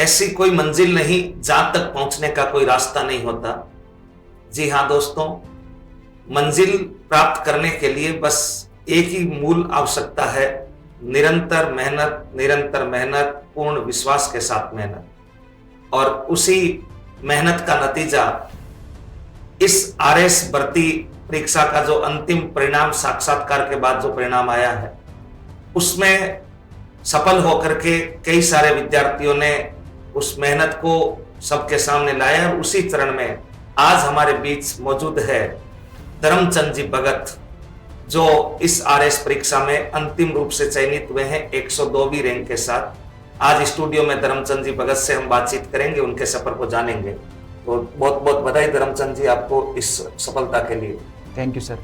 ऐसी कोई मंजिल नहीं जहां तक पहुंचने का कोई रास्ता नहीं होता। जी हाँ दोस्तों, मंजिल प्राप्त करने के लिए बस एक ही मूल आवश्यकता है, निरंतर मेहनत, निरंतर मेहनत, पूर्ण विश्वास के साथ मेहनत। और उसी मेहनत का नतीजा इस आरएस भर्ती परीक्षा का जो अंतिम परिणाम, साक्षात्कार के बाद जो परिणाम आया है, उसमें सफल होकर के कई सारे विद्यार्थियों ने उस मेहनत को सबके सामने लाया। और उसी चरण में आज हमारे बीच मौजूद है धर्मचंद जी भगत, जो इस आरएस परीक्षा में अंतिम रूप से चयनित हुए हैं 102वीं रैंक के साथ। आज स्टूडियो में धर्मचंद जी भगत से हम बातचीत करेंगे, उनके सफर को जानेंगे। तो बहुत बहुत बधाई धर्मचंद जी आपको इस सफलता के लिए। Thank you sir.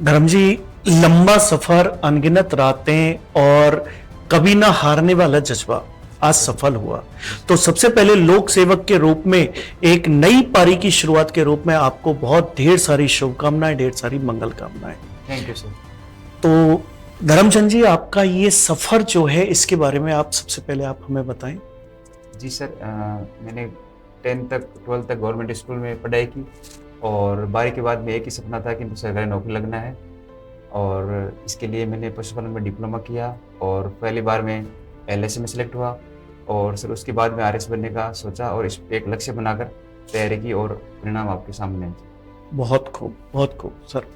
धर्म जी, लंबा सफर, अनगिनत रातें और कभी ना हारने वाला जज्बा आज सफल हुआ। तो सबसे पहले लोक सेवक के रूप में, एक नई पारी की शुरुआत के रूप में आपको बहुत ढेर सारी शुभकामनाएं, ढेर सारी मंगल कामनाएं। Thank you sir. तो धर्मचंद जी, आपका ये सफर जो है, इसके बारे में आप सबसे पहले आप हमें बताएं। जी सर, मैंने 10th तक 12th तक गवर्नमेंट स्कूल में पढ़ाई की और 12वीं के बाद में एक ही सपना था कि मुझे सरकारी नौकरी लगना है। और इसके लिए मैंने पशुपालन में डिप्लोमा किया और पहली बार में LSA में सेलेक्ट हुआ। और सर उसके बाद में RS बनने का सोचा और इस पे एक लक्ष्य बनाकर तैयारी की और परिणाम आपके सामने है। बहुत खूब, बहुत खूब सर।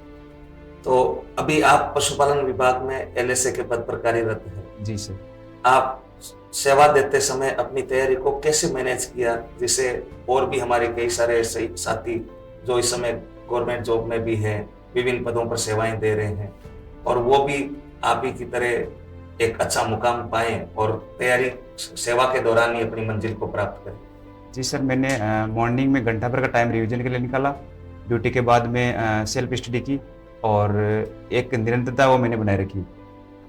तो अभी आप पशुपालन विभाग में LSA के पद पर कार्यरत हैं। जी सर। आप सेवा देते समय अपनी तैयारी को कैसे मैनेज किया, जिससे और भी हमारे कई सारे साथी जो इस समय गवर्नमेंट जॉब में भी हैं, विभिन्न पदों पर सेवाएं दे रहे हैं, और वो भी आप ही की तरह एक अच्छा मुकाम पाएं और तैयारी सेवा के दौरान ही अपनी मंजिल को प्राप्त करें। जी सर, मैंने मॉर्निंग में घंटा भर का टाइम रिवीजन के लिए निकाला। ड्यूटी के बाद में सेल्फ स्टडी की और एक निरंतरता वो मैंने बनाए रखी।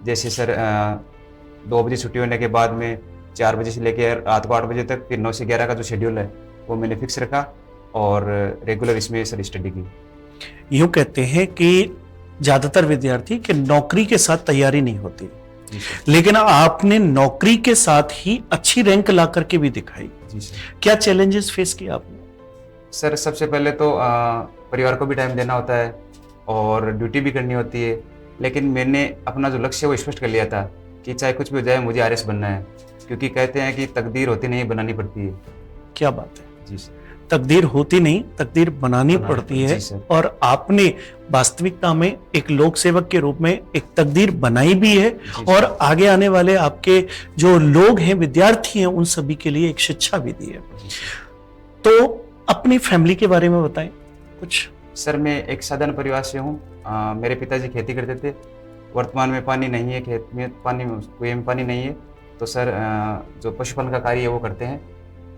जैसे सर 2 बजे छुट्टी होने के बाद में 4 बजे से लेकर रात को 8 बजे तक, फिर 9 से 11 का जो शेड्यूल है वो मैंने फिक्स रखा और रेगुलर इसमें सर स्टडी की। यूँ कहते हैं कि ज्यादातर विद्यार्थी कि नौकरी के साथ तैयारी नहीं होती, लेकिन आपने नौकरी के साथ ही अच्छी रैंक ला करके भी दिखाई। जी सर। क्या चैलेंजेस फेस किए आपने? सर सबसे पहले तो परिवार को भी टाइम देना होता है और ड्यूटी भी करनी होती है, लेकिन मैंने अपना जो लक्ष्य है वो स्पष्ट कर लिया था कि चाहे कुछ भी हो जाए मुझे RS बनना है, क्योंकि कहते हैं कि तकदीर होती नहीं, बनानी पड़ती है। क्या बात है। जी सर। तकदीर होती नहीं, तकदीर बनानी पड़ती है। और आपने वास्तविकता में एक लोक सेवक के रूप में एक तकदीर बनाई भी है और आगे आने वाले आपके जो लोग हैं, विद्यार्थी हैं, उन सभी के लिए एक शिक्षा भी दी है। तो अपनी फैमिली के बारे में बताएं कुछ। सर मैं एक साधारण परिवार से हूँ। मेरे पिताजी खेती करते थे। वर्तमान में पानी नहीं है, खेत में पानी, कुएं में पानी नहीं है, तो सर जो पशुपालन का कार्य है वो करते हैं।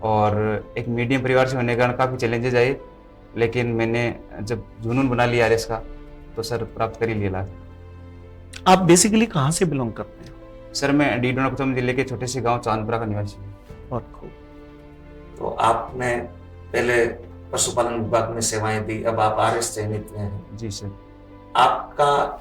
और एक मीडियम परिवार से होने के कारण काफ़ी चैलेंजेस आए, लेकिन मैंने जब जुनून बना लिया RS का तो सर प्राप्त कर ही लिया। आप बेसिकली कहाँ से बिलोंग करते हैं? सर मैं डीडोनाकुतम जिले के छोटे से गांव चांदपुरा का निवासी हूँ। बहुत खूब। तो आपने पहले पशुपालन विभाग में सेवाएं दी, अब आप RS चयनित हुए हैं। जी सर। आपका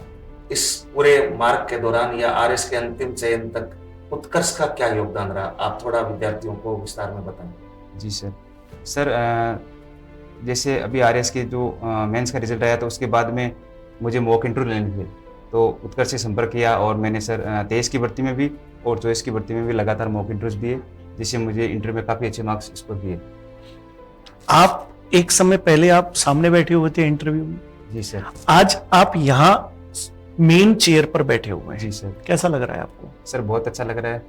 इस पूरे मार्ग के दौरान या RS के अंतिम चयन तक उत्कर्ष का क्या योगदान रहा, आप थोड़ा विद्यार्थियों को विस्तार में बताएं। जी सर। सर जैसे अभी RS के जो मेंस का रिजल्ट आया तो उसके बाद में मुझे मॉक इंटरव्यू लेने थे, तो उत्कर्ष से संपर्क किया और मैंने सर 23 की भर्ती में भी और 24 की भर्ती में भी लगातार मॉक इंटरव्यूज दिए, जिससे मुझे इंटरव्यू में काफ़ी अच्छे मार्क्स स्कोर किए। आप एक समय पहले आप सामने बैठे हुए थे इंटरव्यू में। जी सर। आज आप यहाँ मेन चेयर पर बैठे हुए हैं। जी सर। कैसा लग रहा है आपको? सर बहुत अच्छा लग रहा है।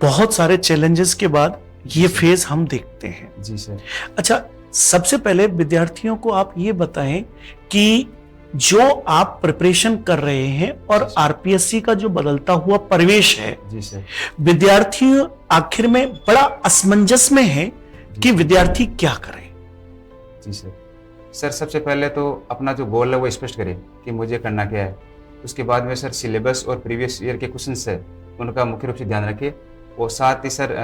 बहुत सारे चैलेंजेस के बाद ये फेज हम देखते हैं। जी सर। अच्छा, सबसे पहले विद्यार्थियों को आप ये बताएं कि जो आप प्रिपरेशन कर रहे हैं और RPSC का जो बदलता हुआ परिवेश है, जी सर, विद्यार्थी आखिर में बड़ा असमंजस में है कि विद्यार्थी क्या करें। जी सर। सर सबसे पहले तो अपना जो गोल है वो स्पष्ट करें कि मुझे करना क्या है। उसके बाद में सर सिलेबस और प्रीवियस ईयर के क्वेश्चंस है उनका मुख्य रूप से ध्यान रखें, और साथ ही सर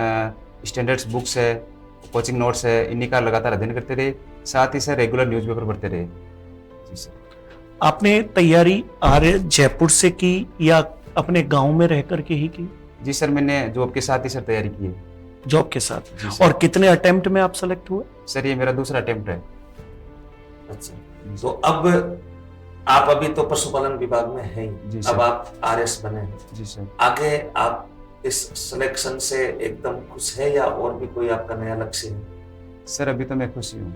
स्टैंडर्ड्स बुक्स है, कोचिंग नोट्स है, इन्हीं का लगातार अध्ययन करते रहे। साथ ही सर रेगुलर न्यूज़पेपर पढ़ते रहे। जी सर। आपने तैयारी जयपुर से की या अपने गांव में रह करके ही की? जी सर, मैंने जॉब के साथ ही सर तैयारी की है। जॉब के साथ? जी सर। और कितने अटेम्प्ट में आप सेलेक्ट हुए? सर ये मेरा दूसरा अटेम्प्ट है। अच्छा, तो अब आप अभी तो पशुपालन विभाग में हैं ही, जी अब सर। आप आरएस बने हैं, जी सर। आगे आप इस सिलेक्शन से एकदम खुश है या और भी कोई आपका नया लक्ष्य है? सर अभी तो मैं खुश ही हूँ,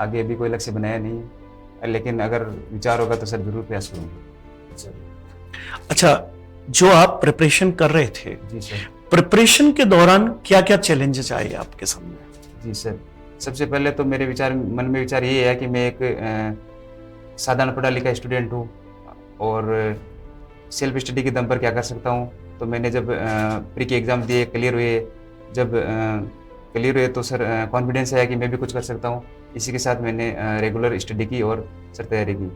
आगे अभी कोई लक्ष्य बनाया नहीं है, लेकिन अगर विचार होगा तो सर जरूर प्रयास करूँगा। चलिए। अच्छा, जो आप प्रिपरेशन कर रहे थे, जी सर। प्रिपरेशन के दौरान क्या क्या चैलेंजेस आए आपके सामने? जी सर, सबसे पहले तो मेरे मन में विचार ये है कि मैं एक साधारण पढ़ा लिखा स्टूडेंट हूँ और सेल्फ स्टडी के दम पर क्या कर सकता हूँ। तो मैंने जब प्री के एग्ज़ाम दिए, क्लियर हुए, जब क्लियर हुए तो सर कॉन्फिडेंस आया कि मैं भी कुछ कर सकता हूँ। इसी के साथ मैंने रेगुलर स्टडी की और सर तैयारी की।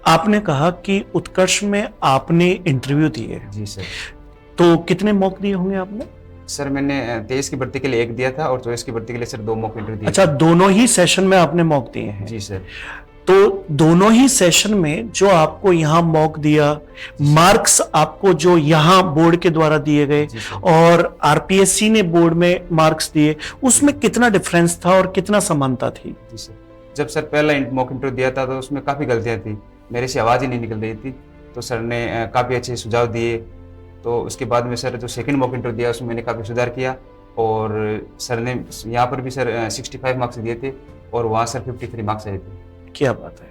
आपने कहा कि उत्कर्ष में आपने इंटरव्यू दिए, जी सर। तो कितने मॉक दिए होंगे आपने? सर मैंने 23 की भर्ती के लिए 1 दिया था और 24 की भर्ती के लिए सर 2 मॉक इंटरव्यू दिए। अच्छा, दोनों ही सेशन में आपने मॉक दिए हैं? जी सर। तो दोनों ही सेशन में जो आपको यहाँ मॉक दिया, मार्क्स आपको जो यहाँ बोर्ड के द्वारा दिए गए और आरपीएससी ने बोर्ड में मार्क्स दिए, उसमें कितना डिफरेंस था और कितना समानता थी? जी सर, जब सर पहला मॉक इंटरव्यू दिया था तो उसमें काफ़ी गलतियाँ थी, मेरे से आवाज़ ही नहीं निकल रही थी, तो सर ने काफ़ी अच्छे सुझाव दिए। तो उसके बाद में सर जो सेकंड मॉक इंटरव्यू दिया उसमें मैंने काफ़ी सुधार किया और सर ने यहाँ पर भी सर 65 मार्क्स दिए थे और वहाँ सर 53 मार्क्स आए थे। क्या बात है!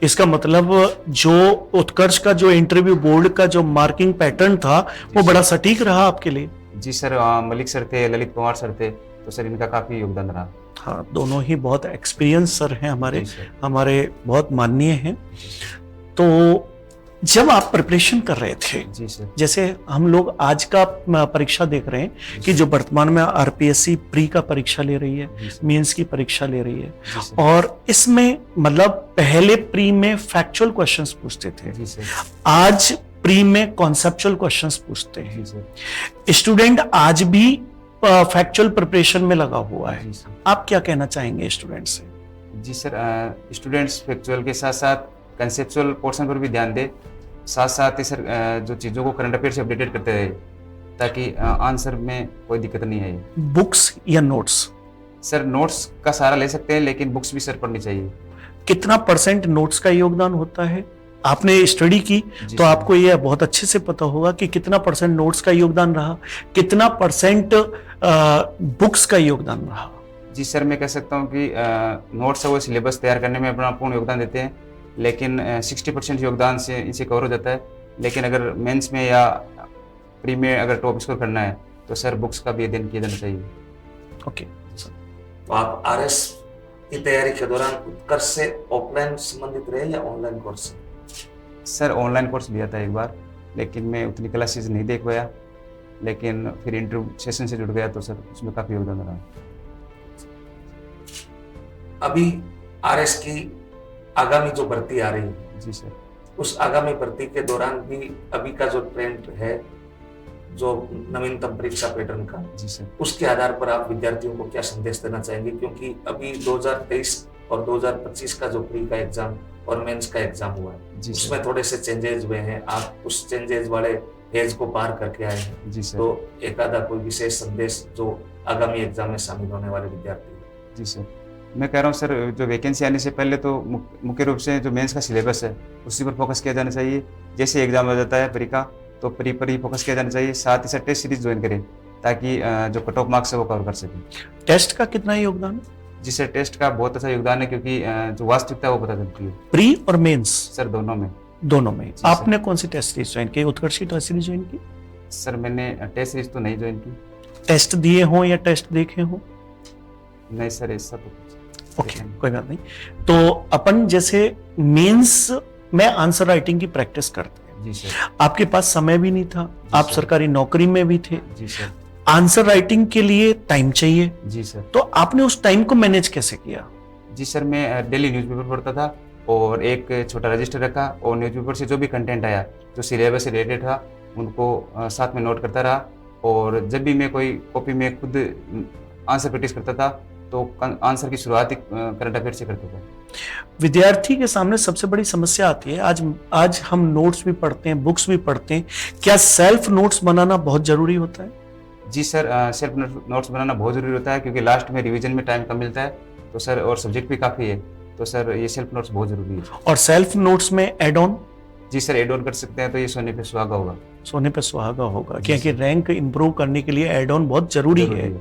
इसका मतलब जो उत्कर्ष का जो इंटरव्यू बोर्ड का जो मार्किंग पैटर्न था वो बड़ा सटीक रहा आपके लिए? जी सर, मलिक सर थे, ललित कुमार सर थे, तो सर इनका काफ़ी योगदान रहा। हाँ, दोनों ही बहुत एक्सपीरियंस सर हैं, हमारे बहुत माननीय हैं। तो जब आप प्रिपरेशन कर रहे थे, जी सर, जैसे हम लोग आज का परीक्षा देख रहे हैं कि जो वर्तमान में आरपीएससी प्री का परीक्षा ले रही है, मेंस की परीक्षा ले रही है, और इसमें मतलब पहले प्री में फैक्चुअल क्वेश्चंस पूछते थे, आज प्री में कॉन्सेप्चुअल क्वेश्चंस पूछते हैं। स्टूडेंट आज भी फैक्चुअल प्रिपरेशन में लगा हुआ है, आप क्या कहना चाहेंगे स्टूडेंट से? जी सर, स्टूडेंट्स फैक्चुअल के साथ साथ कंसेप्चुअल पोर्शन पर भी ध्यान दें, साथ साथ ही सर जो चीज़ों को करंट अफेयर से अपडेटेड करते रहे ताकि आंसर में कोई दिक्कत नहीं आए। बुक्स या नोट्स? सर नोट्स का सहारा ले सकते हैं लेकिन बुक्स भी सर पढ़नी चाहिए। कितना % नोट्स का योगदान होता है? आपने स्टडी की तो आपको यह बहुत अच्छे से पता होगा कि कितना % नोट्स का योगदान रहा, कितना % बुक्स का योगदान रहा। जी सर, मैं कह सकता हूँ कि नोट्स है वो सिलेबस तैयार करने में अपना पूर्ण योगदान देते हैं, लेकिन 60% योगदान से इनसे कवर हो जाता है। लेकिन अगर मेंस में या प्री में अगर टॉप स्कोर करना है तो सर बुक्स का भी अध्ययन किया जाना चाहिए। ओके। तो आप आरएस की तैयारी के दौरान उत्कर्ष से ऑफलाइन संबंधित रहे या online course? Sir online course लिया था एक बार, लेकिन मैं उतनी क्लासेस नहीं देख पाया, लेकिन फिर इंटरव्यू सेशन से जुड़ गया तो सर उसमें काफ़ी योगदान रहा। अभी आरएस की आगामी जो भर्ती आ रही है, जी सर, उस आगामी भर्ती के दौरान भी अभी का जो ट्रेंड है, जो नवीनतम परीक्षा पैटर्न का, जी सर, उसके आधार पर आप विद्यार्थियों को क्या संदेश देना चाहेंगे? क्योंकि अभी 2023 और 2025 का जो प्री का एग्जाम और मेंस का एग्जाम हुआ है, उसमें थोड़े से चेंजेस हुए हैं, आप उस चेंजेस वाले फेज को पार करके आए हैं। जी सर, तो एक आधा कोई विशेष संदेश जो आगामी एग्जाम में शामिल होने वाले विद्यार्थी? जी सर, मैं कह रहा हूँ सर, जो वैकेंसी आने से पहले तो मुख्य रूप से जो मेंस का सिलेबस है उसी पर फोकस किया जाना चाहिए। जैसे एग्जाम आ जाता है प्री का तो प्री पर ही फोकस किया जाना चाहिए, साथ ही साथ टेस्ट सीरीज ज्वाइन करें ताकि जो कट ऑफ मार्क्स है वो कवर कर सकें। टेस्ट का कितना योगदान? जी सर, टेस्ट का बहुत अच्छा योगदान है क्योंकि जो वास्तविकता है वो पता चलती है। प्री और मेंस? सर दोनों में। दोनों में। आपने कौन सी टेस्ट सीरीज ज्वाइन की? उत्कर्ष की टेस्ट सीरीज ज्वाइन की? सर मैंने टेस्ट सीरीज तो नहीं ज्वाइन की। टेस्ट दिए हों या टेस्ट देखे हों? नहीं सर, ऐसा तो ओके, कोई बात नहीं। तो अपन जैसे मेंस में आंसर राइटिंग की प्रैक्टिस करते हैं। जी सर। आपके पास समय भी नहीं था, आप सरकारी नौकरी में भी थे। जी सर। आंसर राइटिंग के लिए टाइम चाहिए। जी सर। तो आपने उस टाइम को मैनेज कैसे किया? जी सर, मैं डेली न्यूज़पेपर पढ़ता था और एक छोटा रजिस्टर रखा और न्यूज़पेपर से जो भी कंटेंट आया जो सिलेबस से रिलेटेड था उनको साथ में नोट करता रहा, और जब भी मैं कोई कॉपी में खुद आंसर प्रैक्टिस करता था तो आंसर की शुरुआत ही करंट अफेयर से करते थे। विद्यार्थी के सामने सबसे बड़ी समस्या आती है, आज हम नोट्स भी पढ़ते हैं, बुक्स भी पढ़ते हैं, क्या सेल्फ नोट्स बनाना बहुत जरूरी होता है? जी सर, सेल्फ नोट्स बनाना बहुत ज़रूरी होता है, क्योंकि लास्ट में रिवीजन में टाइम कम मिलता है, तो सर और सब्जेक्ट भी काफ़ी है, तो सर ये सेल्फ नोट्स बहुत ज़रूरी है। और सेल्फ नोट्स में एड ऑन? जी सर, एड ऑन कर सकते हैं, तो ये सोने पे सुहागा होगा। सोने पे सुहागा होगा, क्योंकि रैंक इंप्रूव करने के लिए एड ऑन बहुत जरूरी है।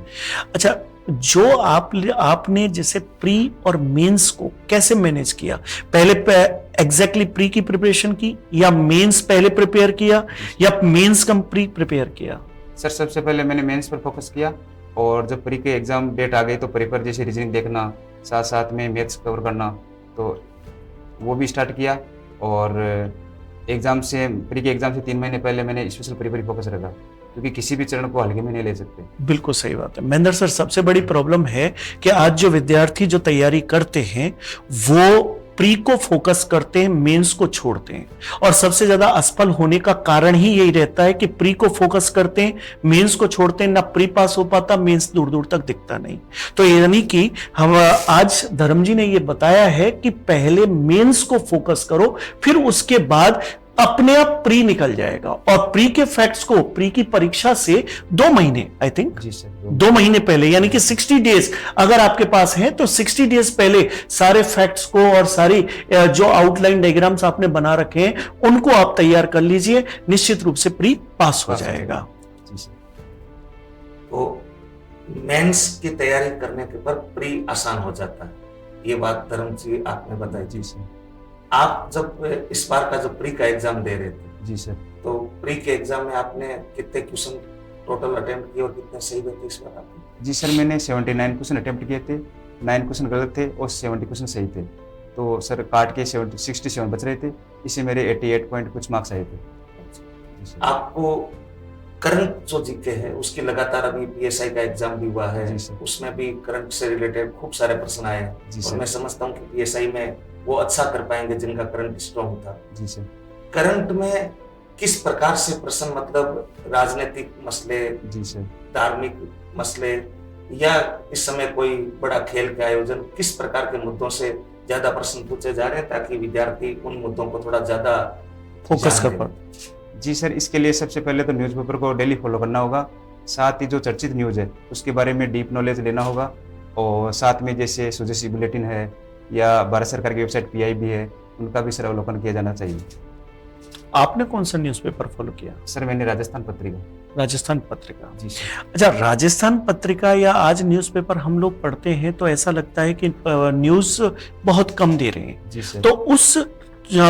अच्छा, जो आपने जैसे प्री और मेंस को कैसे मैनेज किया? पहले एग्जैक्टली प्री की प्रिपरेशन की, या मेंस पहले प्रिपेयर किया, या मेंस कम प्री प्रिपेयर किया? सर सबसे पहले मैंने मेंस पर फोकस किया, और जब प्री के एग्जाम डेट आ गई तो प्री पर जैसे रीजनिंग देखना, साथ साथ में मैथ्स कवर करना, तो वो भी स्टार्ट किया। और एग्जाम से प्री के एग्जाम से 3 महीने पहले मैंने स्पेशल प्री पर फोकस रखा, क्योंकि किसी भी चरण को हल्के में नहीं ले सकते। बिल्कुल सही बात है महेंद्र सर। सबसे बड़ी प्रॉब्लम है कि आज जो विद्यार्थी जो तैयारी करते हैं वो प्री को फोकस करते हैं, मेंस को छोड़ते हैं, और सबसे ज्यादा असफल होने का कारण ही यही रहता है कि प्री को फोकस करते हैं, मेंस को छोड़ते हैं, ना प्री पास हो पाता, मेंस दूर दूर तक दिखता नहीं। तो यानी कि हम आज धर्म जी ने ये बताया है कि पहले मेंस को फोकस करो, फिर उसके बाद अपने आप प्री निकल जाएगा। और प्री के फैक्ट्स को प्री की परीक्षा से 2 महीने, आई थिंक जी सर, 2 महीने पहले, यानी कि 60 डेज अगर आपके पास है तो 60 डेज पहले सारे फैक्ट्स को और सारी जो आउटलाइन डायग्राम्स आपने बना रखे हैं उनको आप तैयार कर लीजिए, निश्चित रूप से प्री पास हो जाएगा। जी सर। तो मेंस की तैयारी करने के बाद प्री आसान हो जाता है, ये बात धर्म जी आपने बताई। जी सर। आप जब इस बार का जब प्री का एग्जाम दे रहे थे, जी सर, तो प्री के एग्जाम में आपने कितने क्वेश्चन टोटल अटेम्प्ट किए और कितने सही हुए थे इस बार आपने? जी सर, मैंने 79 क्वेश्चन अटेम्प्ट किए थे, 9 क्वेश्चन गलत थे और 70 क्वेश्चन सही थे, तो सर काट के 67 बच रहे थे, इससे मेरे 88 पॉइंट कुछ मार्क्स आए थे। आपको करंट जो जीके है उसकी लगातार अभी पीएसआई का एग्जाम भी हुआ है, उसमें भी करंट से रिलेटेड खूब सारे प्रश्न आए हैं, और मैं समझता हूँ कि पीएसआई में वो अच्छा कर पाएंगे जिनका करंट स्ट्रॉन्ग था। जी सर। करंट में किस प्रकार से प्रश्न, मतलब राजनीतिक मसले, जी सर, धार्मिक मसले, या इस समय कोई बड़ा खेल का आयोजन, किस प्रकार के मुद्दों से ज्यादा प्रश्न पूछे जा रहे हैं ताकि विद्यार्थी उन मुद्दों को थोड़ा ज्यादा फोकस कर पाए? जी सर, इसके लिए सबसे पहले तो न्यूज़पेपर को डेली फॉलो करना होगा, साथ ही जो चर्चित न्यूज़ है उसके बारे में डीप नॉलेज लेना होगा, और साथ में जैसे स्वदेशी बुलेटिन है या भारत सरकार की वेबसाइट PIB है, उनका भी सर अवलोकन किया जाना चाहिए। आपने कौन सा न्यूज़पेपर फॉलो किया? सर मैंने राजस्थान पत्रिका। राजस्थान पत्रिका। जी सर। अच्छा, राजस्थान पत्रिका या आज न्यूज़पेपर हम लोग पढ़ते हैं तो ऐसा लगता है कि न्यूज़ बहुत कम दे रहे हैं। जी सर। तो उस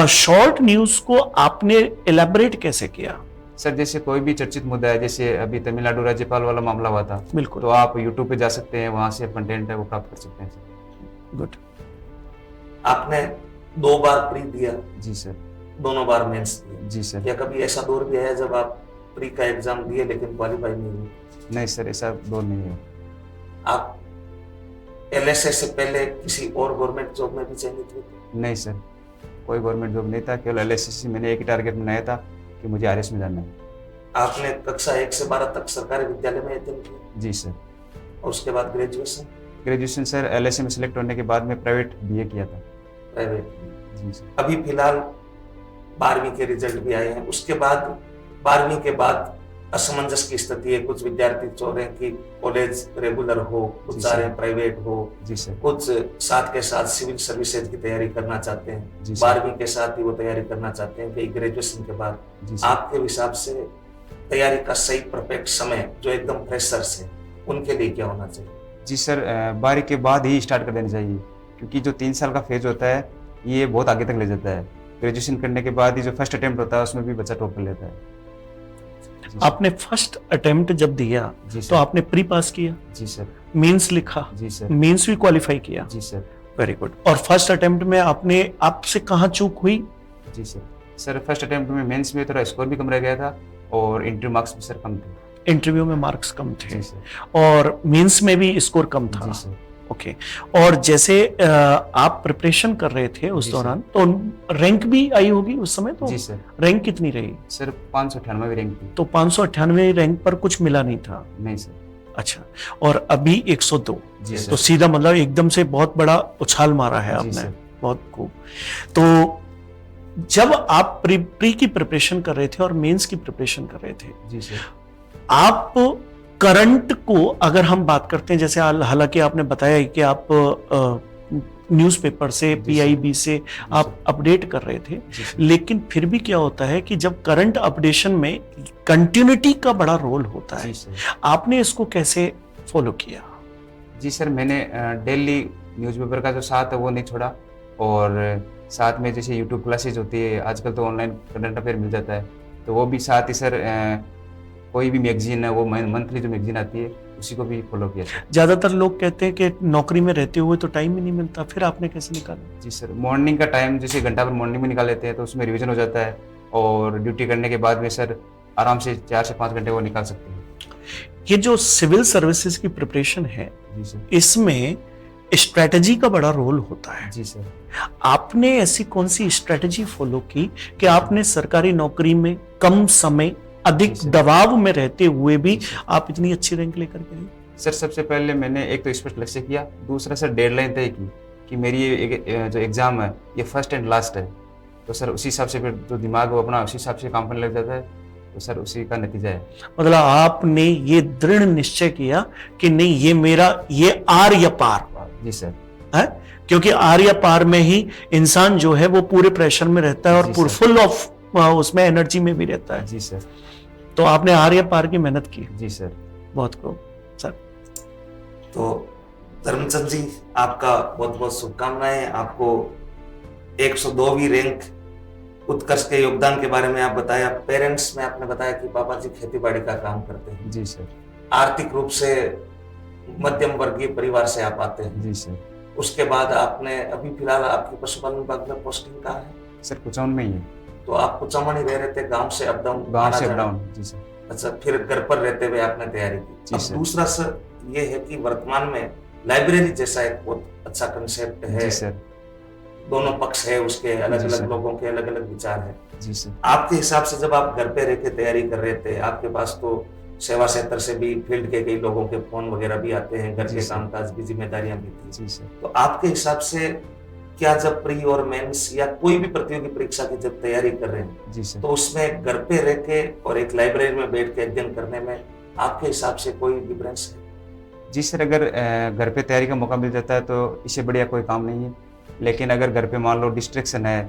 शॉर्ट न्यूज़ को आपने इलेबोरेट कैसे किया? सर जैसे कोई भी चर्चित मुद्दा है, जैसे अभी तमिलनाडु राज्यपाल वाला मामला हुआ था, बिल्कुल, तो आप YouTube पे जा सकते हैं, वहां से कंटेंट है वो प्राप्त कर सकते हैं सर। गुड। आपने 2 बार प्री दिया? जी सर। दोनों बार मेंस दिया? जी सर। या कभी ऐसा दौर भी आया जब आप प्री का एग्जाम दिए लेकिन क्वालिफाई नहीं हुए? नहीं सर, ऐसा दौर नहीं है। आप LSA से पहले किसी और गवर्नमेंट जॉब में भी चयनित हुए थे? नहीं सर, कोई गवर्नमेंट जॉब नहीं था, केवल LSC मैंने एक ही टारगेट बनाया था कि मुझे RS में जाना है। आपने कक्षा 1 से 12 तक सरकारी विद्यालय में अध्ययन किया? जी सर। और उसके बाद ग्रेजुएशन? ग्रेजुएशन सर LSA में सिलेक्ट होने के बाद में प्राइवेट BA किया था। प्राइवेट? जी सर। अभी फिलहाल 12वीं के रिजल्ट भी आए हैं, उसके बाद 12वीं के बाद असमंजस की स्थिति है, कुछ विद्यार्थी चाह रहे हैं कि कॉलेज रेगुलर हो, कुछ चाह रहे हैं प्राइवेट हो। जी सर। कुछ साथ के साथ सिविल सर्विसेज की तैयारी करना चाहते हैं, 12वीं के साथ ही वो तैयारी करना चाहते हैं कि ग्रेजुएशन के बाद। आपके हिसाब से तैयारी का सही परफेक्ट समय जो एकदम फ्रेशर्स है उनके लिए क्या होना चाहिए? जी सर, 12वीं के बाद ही स्टार्ट कर देना चाहिए, क्योंकि जो 3 साल का फेज होता है ये बहुत आगे तक ले जाता है। ग्रेजुएशन करने के बाद ही जो फर्स्ट अटेम्प्ट होता है उसमें भी बच्चा टॉप कर लेता है। आपने फर्स्ट अटेम्प्ट जब दिया तो आपने प्री पास किया? जी सर। मेंस लिखा? जी सर। मेंस भी क्वालिफाई किया? जी सर। Very good. और फर्स्ट अटेम्प्ट में आपसे कहाँ चूक हुई? जी सर, सर फर्स्ट अटेम्प्ट में मेंस में थोड़ा स्कोर भी कम रह गया था और इंटरव्यू मार्क्स भी सर कम थे। इंटरव्यू में मार्क्स कम थे? जी सर। और मेंस में भी स्कोर कम था? जी सर। ओके। और जैसे आप प्रिपरेशन कर रहे थे उस दौरान तो रैंक भी आई होगी उस समय, तो जी सर। रैंक कितनी रही? सर 598 रैंक थी। तो 598 रैंक पर कुछ मिला नहीं था? नहीं सर। अच्छा, और अभी 102। जी तो सर। सीधा मतलब एकदम से बहुत बड़ा उछाल मारा है जी आपने। सर। बहुत खूब। तो जब आप प्री की प्रिपरेशन कर रहे थे और मेंस की प्रिपरेशन कर रहे थे, जी सर। आप करंट को अगर हम बात करते हैं, जैसे हालांकि आपने बताया कि आप न्यूज़पेपर से, जी सर। पीआईबी से आप अपडेट कर रहे थे, जी सर। लेकिन फिर भी क्या होता है कि जब करंट अपडेशन में कंटिन्यूटी का बड़ा रोल होता है, जी सर। आपने इसको कैसे फॉलो किया? जी सर, मैंने डेली न्यूज़पेपर का जो साथ है वो नहीं छोड़ा, और साथ में जैसे यूट्यूब क्लासेज होती है, आजकल तो ऑनलाइन करंट अफेयर मिल जाता है, तो वो भी साथ ही सर कोई भी मैगजीन है, वो मंथली जो मैगजीन आती है उसी को भी फॉलो किया सर। ज्यादातर लोग कहते हैं कि नौकरी में रहते हुए तो टाइम ही नहीं मिलता, फिर आपने कैसे निकाला? जी सर, मॉर्निंग का टाइम जैसे घंटा भर मॉर्निंग में निकाल लेते हैं तो उसमें रिवीजन हो जाता है, और ड्यूटी करने के बाद में सर आराम से 4 से 5 घंटे वो निकाल सकते हैं। ये जो सिविल सर्विसेज की प्रिपरेशन है, जी सर। इसमें स्ट्रेटजी का बड़ा रोल होता है। जी सर। आपने ऐसी कौन सी स्ट्रेटजी फॉलो की कि आपने सरकारी नौकरी में कम समय, अधिक जी सर। दबाव में रहते हुए भी जी सर। आप इतनी अच्छी रैंक लेकर के आए? सर सबसे पहले मैंने एक तो स्पष्ट लक्ष्य किया, दूसरा सर डेडलाइन तय की कि मेरी ये जो एग्ज़ाम है ये फर्स्ट एंड लास्ट है, तो सर उसी हिसाब से फिर जो दिमाग है वो अपना उसी हिसाब से काम करने लग जाता है, तो सर उसी का नतीजा है। मतलब आपने ये दृढ़ निश्चय किया कि नहीं, ये मेरा, ये आर या पार जी सर। है, क्योंकि आर या पार में ही इंसान जो है वो पूरे प्रेशर में रहता है और जी सर। फुल ऑफ उसमें एनर्जी में भी रहता है। जी सर। तो आपने आर या पार की मेहनत की। जी सर। बहुत खूब सर। तो धर्मचंद जी, आपका बहुत बहुत शुभकामनाएं। आपको 102वीं रैंक, उत्कर्ष के योगदान के बारे में आप बताया। पेरेंट्स में आपने बताया कि पापा जी खेती बाड़ी का काम करते हैं। जी सर। आर्थिक रूप से मध्यम वर्गीय परिवार से आप आते हैं। जी सर। उसके बाद आपने अभी फिलहाल आपकी पशुपालन विभाग में पोस्टिंग कहाँ है? सर कुचाउन में ही है। तो आप कुचामन ही रह रहे थे, गांव से अप डाउन? गाँव से अप डाउन। जी सर। अच्छा, फिर घर पर रहते हुए आपने तैयारी की। जी अब सर। दूसरा सर ये है कि वर्तमान में लाइब्रेरी जैसा एक बहुत अच्छा कंसेप्ट है। जी सर। दोनों पक्ष है, उसके अलग जी अलग सर। लोगों के अलग अलग विचार है। जी सर। आपके हिसाब से जब आप घर पे रह के तैयारी कर रहे थे, आपके पास तो सेवा क्षेत्र से भी, फील्ड के कई लोगों के फोन वगैरह भी आते हैं, घर जी के सर। कामकाज की जिम्मेदारियां भी थी। जी सर। तो आपके हिसाब से क्या जब प्री और मेंस या कोई भी प्रतियोगी परीक्षा की जब तैयारी कर रहे हैं, जी सर। तो उसमें घर पे रह के और एक लाइब्रेरी में बैठ के अध्ययन करने में आपके हिसाब से कोई डिफरेंस है? जी सर, अगर घर पे तैयारी का मौका मिल जाता है तो इससे बढ़िया कोई काम नहीं है, लेकिन अगर घर पे मान लो डिस्ट्रैक्शन है,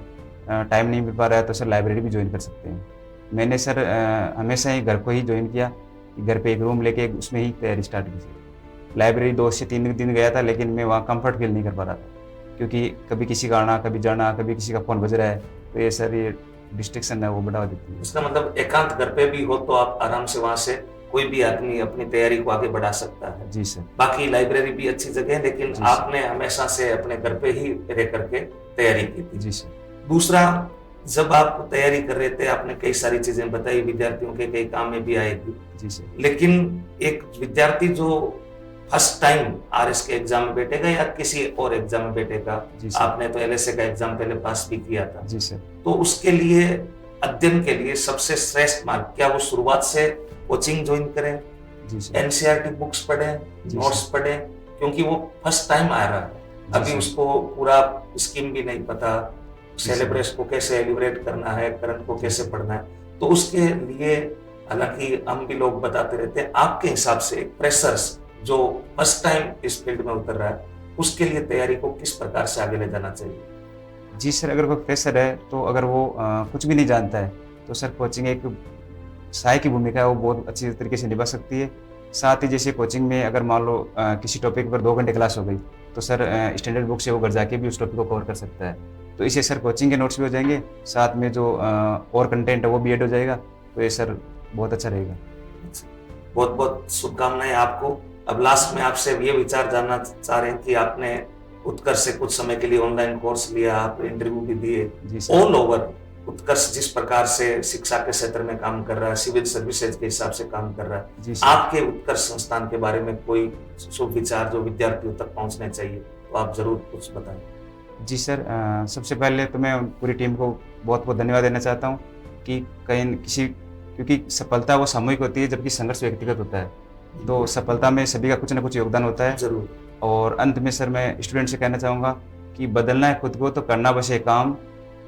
टाइम नहीं मिल पा रहा है, तो सर लाइब्रेरी भी ज्वाइन कर सकते हैं। मैंने सर हमेशा ही घर को ही ज्वाइन किया, घर पे एक रूम लेके उसमें ही तैयारी स्टार्ट की सर। लाइब्रेरी 2 से 3 दिन गया था, लेकिन मैं वहाँ कंफर्ट फील नहीं कर पा रहा था, क्योंकि कभी किसी का आना, कभी जाना, कभी किसी का फ़ोन बज रहा है, तो ये सर ये डिस्ट्रैक्शन है वो बढ़ावा देती है। इसका मतलब एकांत घर पे भी हो तो आप आराम से वहां से कोई भी आदमी अपनी तैयारी को आगे बढ़ा सकता है। जी सर। बाकी लाइब्रेरी भी अच्छी जगह है, लेकिन जी सर। आपने हमेशा से अपने घर पे ही रह करके तैयारी की थी। जी सर। दूसरा, जब आप तैयारी कर रहे थे, आपने कई सारी चीजें बताई, विद्यार्थियों के कई काम में भी आएगी, जी सर। लेकिन एक विद्यार्थी जो फर्स्ट टाइम आरएस के एग्जाम में बैठेगा या किसी और एग्जाम में बैठेगा, जी सर। आपने तो एलएसए का एग्जाम पहले पास भी किया था, जी सर। तो उसके लिए अध्ययन के लिए सबसे श्रेष्ठ मार्ग क्या वो शुरुआत से कोचिंग ज्वाइन करें, जी सर। एनसीईआरटी बुक्स पढ़ें, जी नोट्स सर। पढ़ें, क्योंकि वो फर्स्ट टाइम आ रहा है, जी अभी सर। उसको पूरा स्कीम भी नहीं पता, जी सर। सिलेबस को कैसे एलिब्रेट करना है, करंट को कैसे पढ़ना है। तो उसके लिए हालांकि हम भी लोग बताते रहते हैं, आपके हिसाब से एक फ्रेशर्स जो फर्स्ट टाइम इस फील्ड में उतर रहा है, उसके लिए तैयारी को किस प्रकार से आगे ले जाना चाहिए? जी सर, अगर कोई फ्रेशर है तो अगर वो कुछ भी नहीं जानता है तो सर कोचिंग एक सहायक की भूमिका है, वो बहुत अच्छी तरीके से निभा सकती है। साथ ही जैसे कोचिंग में अगर मान लो किसी टॉपिक पर 2 घंटे क्लास हो गई, तो सर स्टैंडर्ड बुक से वो घर जाके भी उस टॉपिक को कवर कर सकता है। तो इससे सर कोचिंग के नोट्स भी हो जाएंगे, साथ में जो और कंटेंट है वो भी ऐड हो जाएगा, तो ये सर बहुत अच्छा रहेगा। बहुत बहुत शुभकामनाएं आपको। अब लास्ट में आपसे ये विचार जानना चाह रहे हैं कि आपने उत्कर्ष से कुछ समय के लिए ऑनलाइन कोर्स लिया, आप इंटरव्यू भी दिए, जी सर। ऑल ओवर उत्कर्ष जिस प्रकार से शिक्षा के क्षेत्र में काम कर रहा है, सिविल सर्विसेज के हिसाब से काम कर रहा है, जी सर। आपके उत्कर्ष संस्थान के बारे में कोई शुभ विचार जो विद्यार्थियों तक पहुंचने चाहिए, तो आप जरूर कुछ बताएं। जी सर, सबसे पहले तो मैं पूरी टीम को बहुत बहुत धन्यवाद देना चाहता हूँ कि क्योंकि सफलता वो सामूहिक होती है, जबकि संघर्ष व्यक्तिगत होता है। तो सफलता में सभी का कुछ ना कुछ योगदान होता है। जरूर। और अंत में सर मैं स्टूडेंट से कहना चाहूँगा कि बदलना है खुद को तो करना बस एक काम,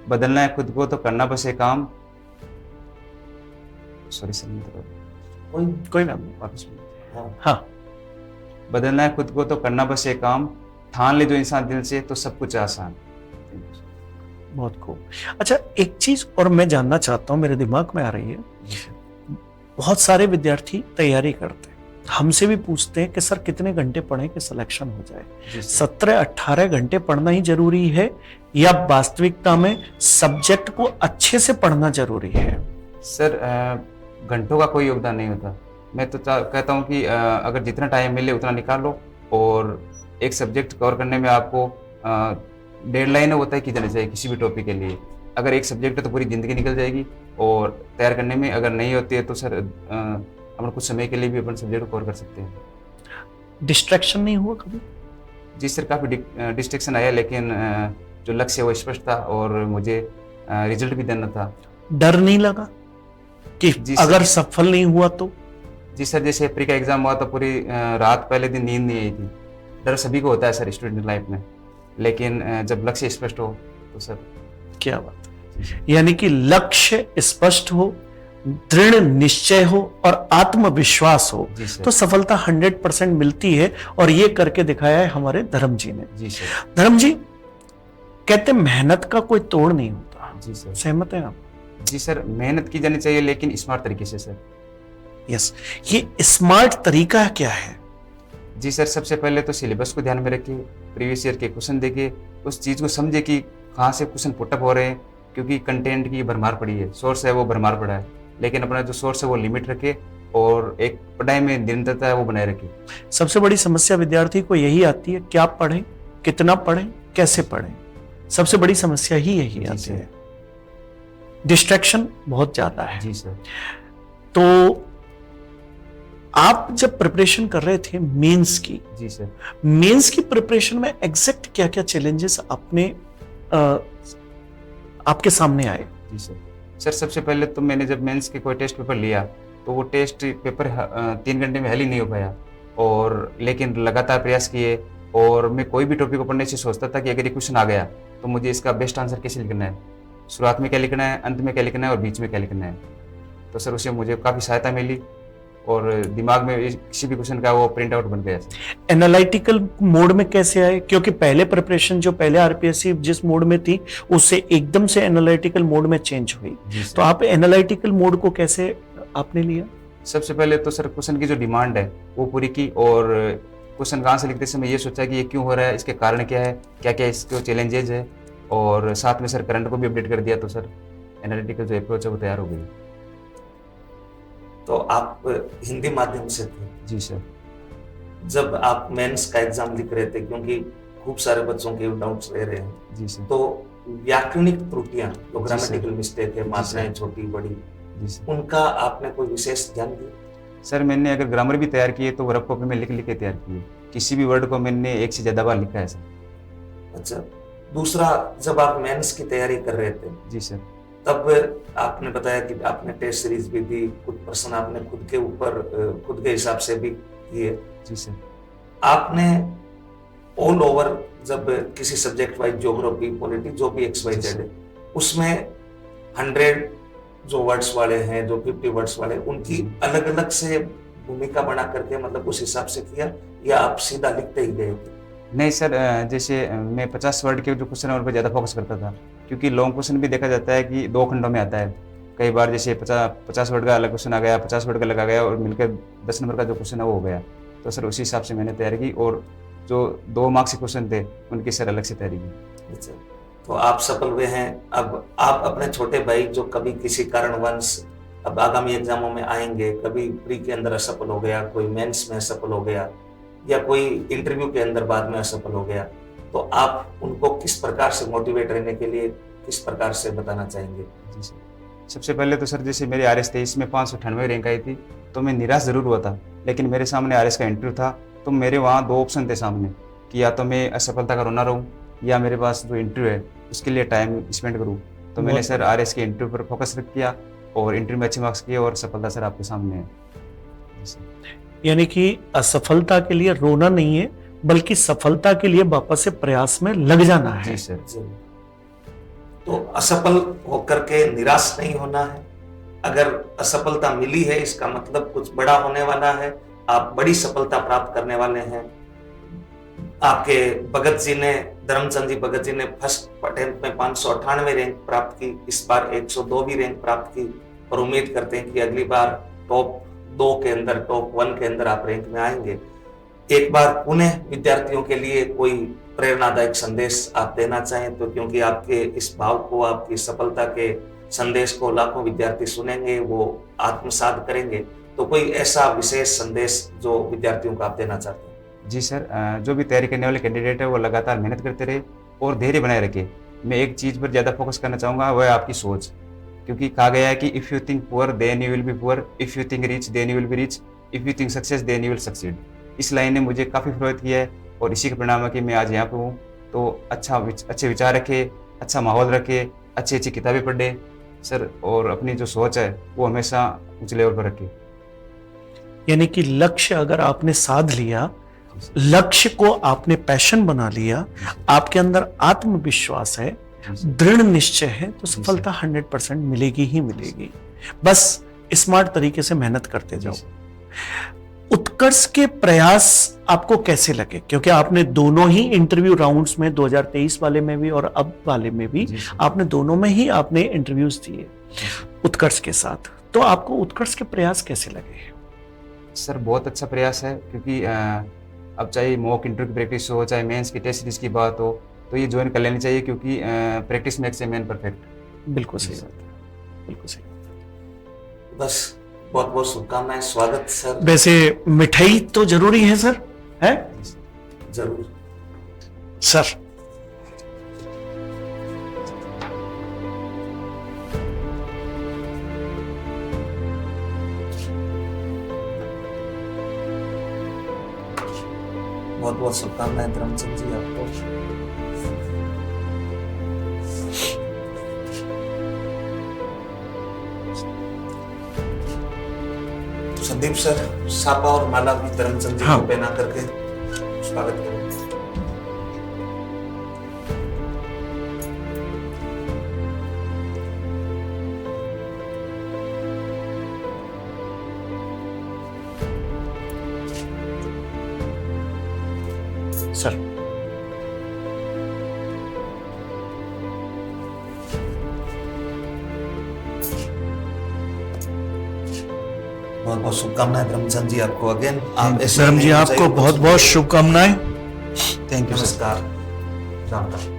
बदलना है खुद को तो करना बस एक काम। सॉरी सर, कोई बात नहीं। वापस बोलिए। हाँ। हाँ, बदलना है खुद को तो करना बस एक काम, ठान ले जो इंसान दिल से तो सब कुछ आसान। बहुत खूब। अच्छा, एक चीज और मैं जानना चाहता हूँ, मेरे दिमाग में आ रही है। बहुत सारे विद्यार्थी तैयारी करते हैं, हमसे भी पूछते हैं कि सर कितने घंटे पढ़ें कि सिलेक्शन हो जाए। 17-18 घंटे पढ़ना ही जरूरी है या वास्तविकता में सब्जेक्ट को अच्छे से पढ़ना जरूरी है? सर घंटों का कोई योगदान नहीं होता। मैं तो कहता हूँ कि अगर जितना टाइम मिले उतना निकाल लो, और एक सब्जेक्ट कवर करने में आपको डेडलाइन होता है कि जाना चाहिए किसी भी टॉपिक के लिए। अगर एक सब्जेक्ट है तो पूरी ज़िंदगी निकल जाएगी, और तैयार करने में अगर नहीं होती है तो सर अपन कुछ समय के लिए भी अपन सब्जेक्ट को कवर कर सकते हैं। डिस्ट्रैक्शन नहीं हुआ कभी? जी सर, काफ़ी डिस्ट्रैक्शन आया, लेकिन जो लक्ष्य है वो स्पष्ट था और मुझे रिजल्ट भी देना था। डर नहीं लगा कि अगर सफल नहीं हुआ तो? जी सर, जैसे प्री का एग्जाम हुआ तो पूरी रात पहले दिन नींद नहीं आई थी। डर सभी को होता है सर स्टूडेंट लाइफ में, लेकिन जब लक्ष्य स्पष्ट हो तो सर। क्या बात है, यानी कि लक्ष्य स्पष्ट हो, दृढ़ निश्चय हो और आत्मविश्वास हो तो सफलता 100% मिलती है, और ये करके दिखाया है हमारे धर्म जी ने। जी सर। धर्म जी कहते मेहनत का कोई तोड़ नहीं होता। जी सर। सहमत हैं आप? जी सर, मेहनत की जानी चाहिए लेकिन स्मार्ट तरीके से सर। यस, ये स्मार्ट तरीका क्या है? जी सर, सबसे पहले तो सिलेबस को ध्यान में रखिए, प्रीवियस ईयर के क्वेश्चन देखिए, उस चीज़ को समझे कि कहाँ से क्वेश्चन पुटअप हो रहे हैं, क्योंकि कंटेंट की भरमार पड़ी है, सोर्स है वो भरमार पड़ा है, लेकिन अपना जो सोर्स है वो लिमिट रखे और एक पढ़ाई में निरंतरता है वो बनाए रखे। सबसे बड़ी समस्या विद्यार्थी को यही आती है, क्या पढ़ें, कितना पढ़ें, कैसे पढ़ें, सबसे बड़ी समस्या ही यही आती है। डिस्ट्रैक्शन बहुत ज्यादा है। जी सर। तो आप जब प्रिपरेशन कर रहे थे मेंस की, जी सर, मेंस की प्रिपरेशन में एग्जैक्ट क्या क्या चैलेंजेस आपके सामने आए? जी सर। सर सबसे पहले तो मैंने जब मेंस के कोई टेस्ट पेपर लिया तो वो टेस्ट पेपर 3 घंटे में हल ही नहीं हो पाया, और लेकिन लगातार प्रयास किए, और मैं कोई भी टॉपिक को पढ़ने से सोचता था कि अगर ये क्वेश्चन आ गया तो मुझे इसका बेस्ट आंसर कैसे लिखना है, शुरुआत में क्या लिखना है, अंत में क्या लिखना है और बीच में क्या लिखना है। तो सर उससे मुझे काफ़ी सहायता मिली और दिमाग में किसी भी क्वेश्चन का वो प्रिंट आउट बन गया। एनालिटिकल मोड में कैसे आए? क्योंकि पहले प्रिपरेशन जो पहले आरपीएससी जिस मोड में थी उससे एकदम से एनालिटिकल मोड में चेंज हुई, तो आप एनालिटिकल मोड को कैसे आपने लिया? सबसे पहले तो सर क्वेश्चन की जो डिमांड है वो पूरी की, और क्वेश्चन का आंसर लिखते समय ये सोचा कि ये क्यों हो रहा है, इसके कारण क्या है, क्या क्या इसके चैलेंजेज है, और साथ में सर करंट को भी अपडेट कर दिया। तो सर एनालिटिकल जो अप्रोच है वो तैयार हो गई। तो आप हिंदी माध्यम से थे? जी सर। जब आप मेंस का एग्जाम लिख रहे थे, क्योंकि खूब सारे बच्चों के डाउट्स रह रहे हैं, जी सर, तो व्याकरणिक त्रुटियां, जो ग्रामेटिकल मिस्टेक है, मात्राएं छोटी बड़ी, उनका आपने कोई विशेष ध्यान दिया? सर मैंने अगर ग्रामर भी तैयार किए तो रफ कॉपी में लिख लिख के तैयार किए, किसी भी वर्ड को मैंने एक से ज्यादा बार लिखा है सर। अच्छा, दूसरा, जब आप मेंस की तैयारी कर रहे थे, जी सर, तब आपने बताया कि आपने टेस्ट सीरीज भी दी, कुछ प्रश्न आपने खुद के ऊपर खुद के हिसाब से भी किए। जी सर। आपने ऑल ओवर जब किसी सब्जेक्ट वाइज, ज्योग्राफी, पॉलिटी, जो भी XYZ है, उसमें 100 जो वर्ड्स वाले हैं, जो 50 वर्ड्स वाले, उनकी अलग अलग से भूमिका बना करके, मतलब उस हिसाब से किया, या आप सीधा लिखते ही गए थे? नहीं सर, जैसे मैं 50 वर्ड के जो क्वेश्चन है उन पर ज़्यादा फोकस करता था, क्योंकि लॉन्ग क्वेश्चन भी देखा जाता है कि 2 खंडों में आता है। कई बार जैसे 50 वर्ड का अलग क्वेश्चन आ गया, 50 वर्ड का अलग आ गया, और मिलकर 10 नंबर का जो क्वेश्चन है वो हो गया। तो सर उसी हिसाब से मैंने तैयारी की, और जो 2 मार्क्स के क्वेश्चन थे उनकी सर अलग से तैयारी की। अच्छा, तो आप सफल हुए हैं। अब आप अपने छोटे भाई जो कभी किसी कारणवश अब आगामी एग्जामों में आएंगे, कभी प्री के अंदर असफल हो गया, कोई मेंस में असफल हो गया, या कोई इंटरव्यू के अंदर बाद में असफल हो गया, तो आप उनको किस प्रकार से मोटिवेट रहने के लिए किस प्रकार से बताना चाहेंगे? जी सर, सबसे पहले तो सर जैसे मेरे RS23 में 598 रैंक आई थी तो मैं निराश ज़रूर हुआ था, लेकिन मेरे सामने RS का इंटरव्यू था, तो मेरे वहाँ 2 ऑप्शन थे सामने कि या तो मैं असफलता का रोना रहूँ या मेरे पास जो इंटरव्यू है उसके लिए टाइम स्पेंड करूँ। तो मैंने सर RS के इंटरव्यू पर फोकस किया और इंटरव्यू में अच्छे मार्क्स किए, और सफलता सर आपके सामने है। यानी कि असफलता के लिए रोना नहीं है, बल्कि सफलता के लिए वापस से प्रयास में लग जाना है। जी सर। तो असफल होकर के निराश नहीं होना है। अगर असफलता मिली है, इसका मतलब कुछ बड़ा होने वाला है, आप बड़ी सफलता प्राप्त करने वाले हैं। आपके भगत जी ने, धर्मचंद जी भगत जी ने फर्स्ट अटेम्प्ट में 598 रैंक प्राप्त की, इस बार 102वीं रैंक प्राप्त की, और उम्मीद करते हैं कि अगली बार टॉप 2 के अंदर, टॉप 1 के अंदर आप रैंक में आएंगे। एक बार पुनः विद्यार्थियों के लिए कोई प्रेरणादायक संदेश आप देना चाहें तो, क्योंकि आपके इस भाव को, आपकी सफलता के संदेश को लाखों विद्यार्थी सुनेंगे, वो आत्मसात करेंगे, तो कोई ऐसा विशेष संदेश जो विद्यार्थियों को आप देना चाहते हैं? जी सर, जो भी तैयारी करने वाले कैंडिडेट है वो लगातार मेहनत करते रहे और धैर्य बनाए रखे। मैं एक चीज़ पर ज़्यादा फोकस करना चाहूँगा, वह है आपकी सोच। क्योंकि कहा गया है कि if you think poor then you will be poor, if you think rich then you will be rich, if you think success then you will succeed. इस लाइन ने मुझे काफ़ी प्रभावित किया है और इसी का परिणाम है कि मैं आज यहाँ पर हूँ। तो अच्छे विचार रखे, अच्छा माहौल रखे, अच्छी किताबें पढ़े सर, और अपनी जो सोच है वो हमेशा ऊंचे लेवल पर रखे। यानी कि लक्ष्य अगर आपने साध लिया, लक्ष्य को आपने पैशन बना लिया, आपके अंदर आत्मविश्वास है, दृढ़ निश्चय है, तो सफलता 100% मिलेगी ही मिलेगी। बस स्मार्ट तरीके से मेहनत करते जाओ। उत्कर्ष के प्रयास आपको कैसे लगे? क्योंकि आपने दोनों ही इंटरव्यू राउंड्स में, 2023 वाले में भी और अब वाले में भी, आपने दोनों में ही आपने इंटरव्यूज दिए उत्कर्ष के साथ, तो आपको उत्कर्ष के प्रयास कैसे लगे? सर बहुत अच्छा प्रयास है, क्योंकि अब चाहे मॉक इंटरव्यू की प्रैक्टिस हो, चाहे मेंस की टेस्ट सीरीज की बात हो, तो ये ज्वाइन कर लेनी चाहिए, क्योंकि practice makes a man perfect. बिल्कुल सही बात है, बिल्कुल सही। बस बहुत बहुत शुभकामनाएं, स्वागत सर। वैसे मिठाई तो जरूरी है सर, है? जरूर सर। बहुत बहुत शुभकामनाएं धर्मचंद जी आपको। संदीप सर, सापा और माला भी धर्मचंद जी को पहना करके स्वागत करें। सर। बहुत बहुत शुभकामनाएं धर्मचंद जी आपको। अगेन धर्म जी आपको बहुत बहुत शुभकामनाएं। Thank you. नमस्कार, राम राम।